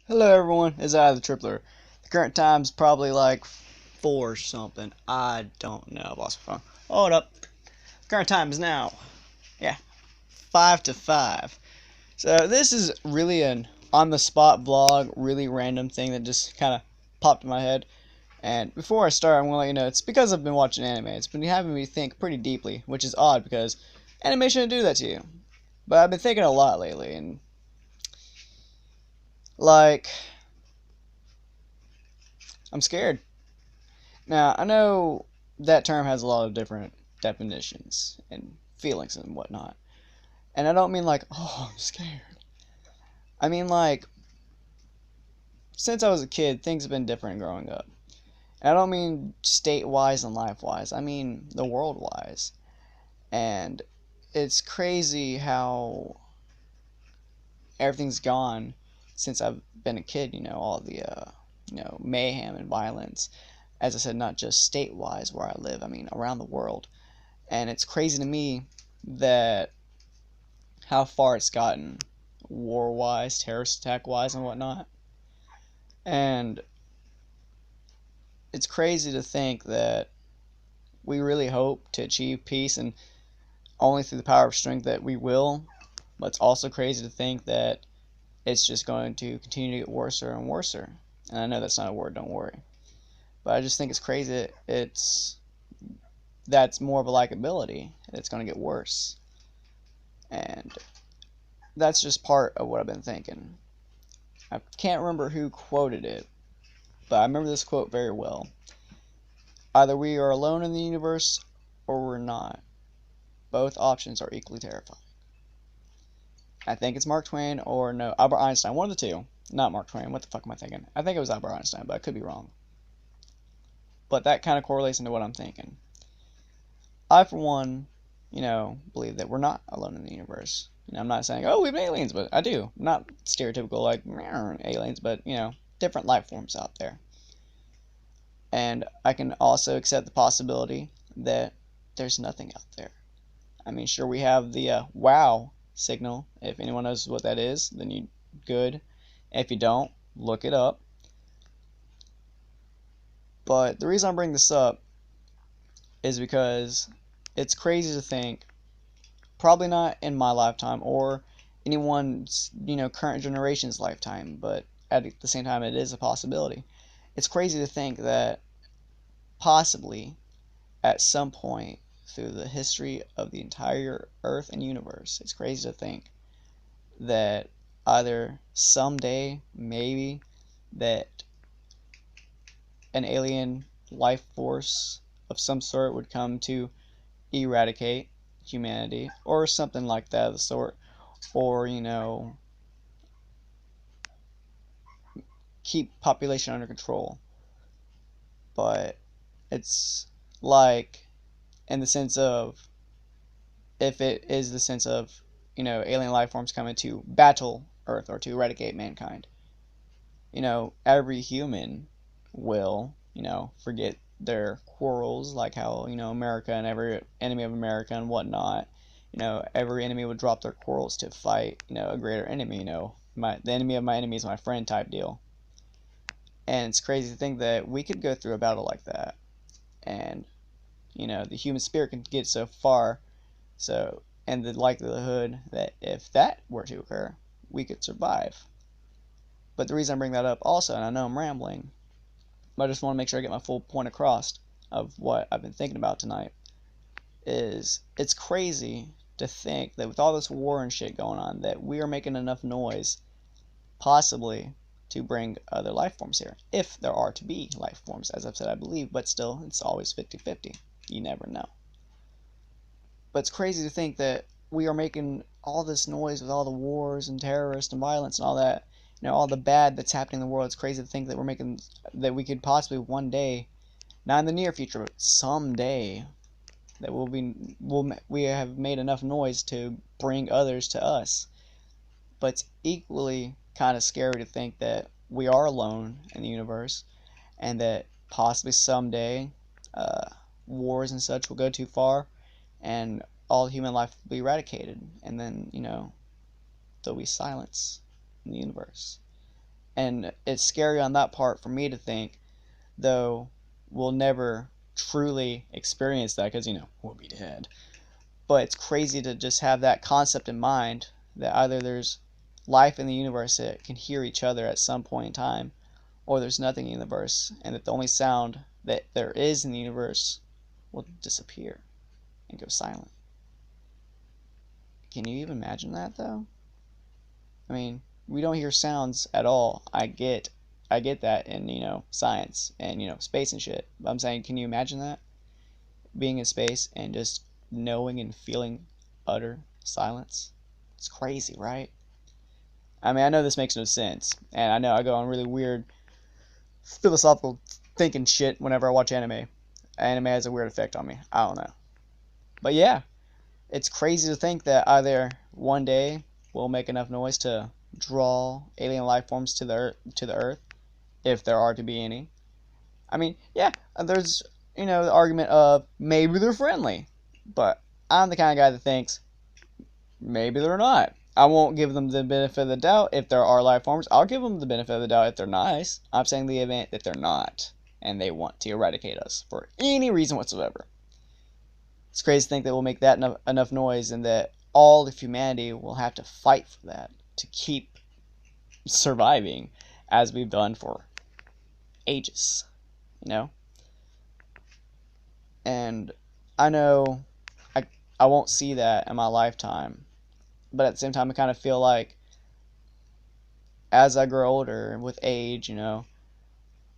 Hello everyone, it's I the Tripler. The current time's probably like 4 something. I don't know. I lost my phone. Hold up. The current time is now, yeah, 5 to 5. So this is really an on the spot vlog, really random thing that just kind of popped in my head. And before I start, I'm going to let you know it's because I've been watching anime. It's been having me think pretty deeply, which is odd because anime shouldn't do that to you. But I've been thinking a lot lately, and like, I'm scared. Now, I know that term has a lot of different definitions and feelings and whatnot. And I don't mean like, oh, I'm scared. I mean like, since I was a kid, things have been different growing up. And I don't mean state-wise and life-wise. I mean the world-wise. And it's crazy how everything's gone since I've been a kid, all the, mayhem and violence. As I said, not just state-wise where I live, I mean around the world. And it's crazy to me that how far it's gotten war wise, terrorist attack wise, and whatnot. And it's crazy to think that we really hope to achieve peace and only through the power of strength that we will. But it's also crazy to think that it's just going to continue to get worse and worse. And I know that's not a word, don't worry. But I just think it's crazy that's more of a likability. It's going to get worse. And that's just part of what I've been thinking. I can't remember who quoted it, but I remember this quote very well. Either we are alone in the universe or we're not. Both options are equally terrifying. I think it's Mark Twain or no, Albert Einstein. One of the two. Not Mark Twain. What the fuck am I thinking? I think it was Albert Einstein, but I could be wrong. But that kind of correlates into what I'm thinking. I, for one, believe that we're not alone in the universe. I'm not saying, oh, we have aliens, but I do. Not stereotypical like aliens, but, different life forms out there. And I can also accept the possibility that there's nothing out there. I mean, sure, we have the wow signal. If anyone knows what that is, then you good. If you don't, look it up. But the reason I bring this up is because it's crazy to think, probably not in my lifetime or anyone's, current generation's lifetime, but at the same time, it is a possibility. It's crazy to think that possibly at some point through the history of the entire Earth and universe, it's crazy to think that either someday, maybe, that an alien life force of some sort would come to eradicate humanity or something like that of the sort, or keep population under control. But it's like, in the sense of, if it is the sense of alien life forms coming to battle Earth or to eradicate mankind, every human will forget their quarrels, like how America and every enemy of America and whatnot, every enemy would drop their quarrels to fight a greater enemy. The enemy of my enemy is my friend type deal. And it's crazy to think that we could go through a battle like that, and the human spirit can get so far, and the likelihood that if that were to occur, we could survive. But the reason I bring that up also, and I know I'm rambling, but I just want to make sure I get my full point across of what I've been thinking about tonight, is it's crazy to think that with all this war and shit going on, that we are making enough noise, possibly, to bring other life forms here. If there are to be life forms, as I've said, I believe, but still, it's always 50-50. You never know. But it's crazy to think that we are making all this noise with all the wars and terrorists and violence and all that, all the bad that's happening in the world. It's crazy to think that that we could possibly one day, not in the near future, but someday, that we have made enough noise to bring others to us. But it's equally kind of scary to think that we are alone in the universe, and that possibly someday wars and such will go too far, and all human life will be eradicated, and then there'll be silence in the universe. And it's scary on that part for me to think, though we'll never truly experience that because, we'll be dead. But it's crazy to just have that concept in mind that either there's life in the universe that can hear each other at some point in time, or there's nothing in the universe, and that the only sound that there is in the universe will disappear and go silent. Can you even imagine that, though? I mean, we don't hear sounds at all. I get that in, science and, space and shit. But I'm saying, can you imagine that? Being in space and just knowing and feeling utter silence? It's crazy, right? I mean, I know this makes no sense, and I know I go on really weird philosophical thinking shit whenever I watch anime. Anime has a weird effect on me. I don't know. But yeah, it's crazy to think that either one day we'll make enough noise to draw alien life forms to the Earth, if there are to be any. I mean, yeah, there's the argument of maybe they're friendly, but I'm the kind of guy that thinks maybe they're not. I won't give them the benefit of the doubt if there are life forms. I'll give them the benefit of the doubt if they're nice. I'm saying the event that they're not, and they want to eradicate us for any reason whatsoever. It's crazy to think that we'll make that enough noise, and that all of humanity will have to fight for that to keep surviving, as we've done for ages, And I know I won't see that in my lifetime, but at the same time, I kind of feel like as I grow older with age,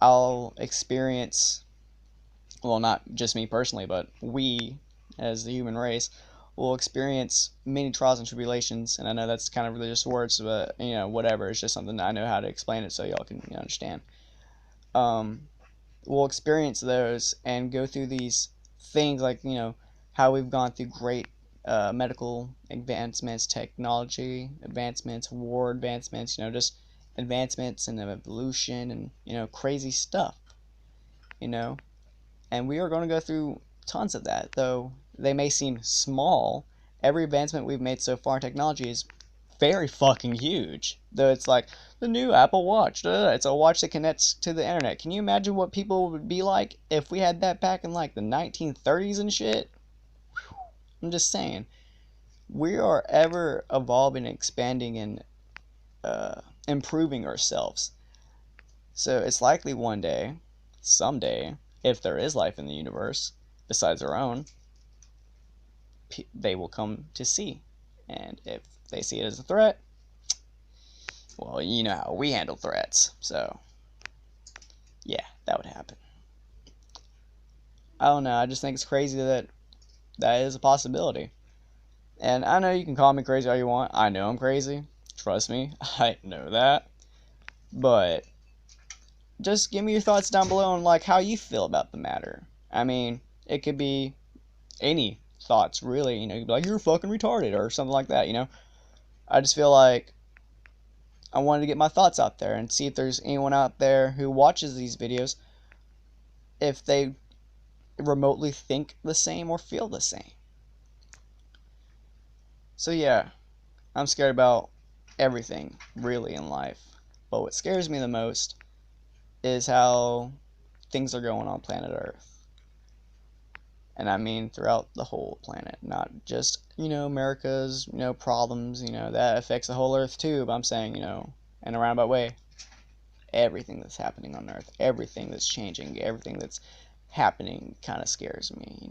I'll experience, well, not just me personally, but we as the human race will experience many trials and tribulations. And I know that's kind of religious words, but whatever. It's just something I know how to explain it so y'all can understand. We'll experience those and go through these things like how we've gone through great medical advancements, technology advancements, war advancements, just advancements in evolution and crazy stuff, and we are going to go through tons of that. Though they may seem small, every advancement we've made so far in technology is very fucking huge. Though it's like the new Apple Watch, it's a watch that connects to the internet. Can you imagine what people would be like if we had that back in like the 1930s and shit? I'm just saying, we are ever evolving, expanding, and improving ourselves. So it's likely one day, someday, if there is life in the universe besides our own, they will come to see. And if they see it as a threat, well, you know how we handle threats. So, yeah, that would happen. I don't know. I just think it's crazy that is a possibility. And I know you can call me crazy all you want. I know I'm crazy. Trust me, I know that. But just give me your thoughts down below on like how you feel about the matter. I mean, it could be any thoughts, really. You'd be like, you're fucking retarded or something like that, I just feel like I wanted to get my thoughts out there and see if there's anyone out there who watches these videos, if they remotely think the same or feel the same. So yeah, I'm scared about everything, really, in life. But what scares me the most is how things are going on planet Earth. And I mean throughout the whole planet, not just, America's, problems, that affects the whole Earth too. But I'm saying, in a roundabout way, everything that's happening on Earth, everything that's changing, everything that's happening kind of scares me,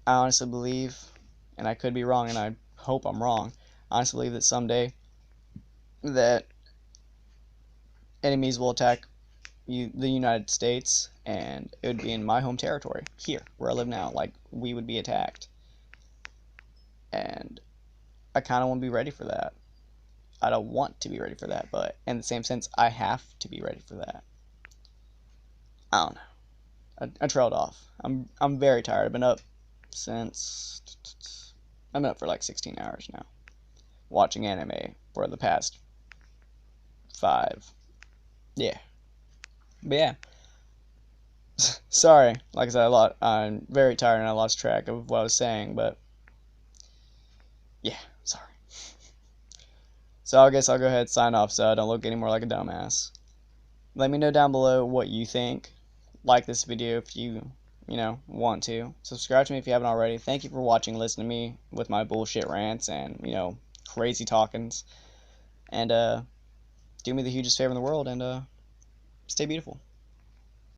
I honestly believe, and I could be wrong, and I hope I'm wrong, I honestly believe that someday that enemies will attack the United States, and it would be in my home territory, here, where I live now. Like, we would be attacked. And I kind of want to be ready for that. I don't want to be ready for that, but in the same sense, I have to be ready for that. I don't know. I trailed off. I'm very tired. I've been up for like 16 hours now, watching anime for the past 5. Yeah. But yeah. Sorry, like I said, I'm very tired and I lost track of what I was saying, but yeah, sorry. So I guess I'll go ahead and sign off so I don't look any more like a dumbass. Let me know down below what you think. Like this video if you want to. Subscribe to me if you haven't already. Thank you for watching and listening to me with my bullshit rants and, crazy talkings. And, do me the hugest favor in the world and, stay beautiful.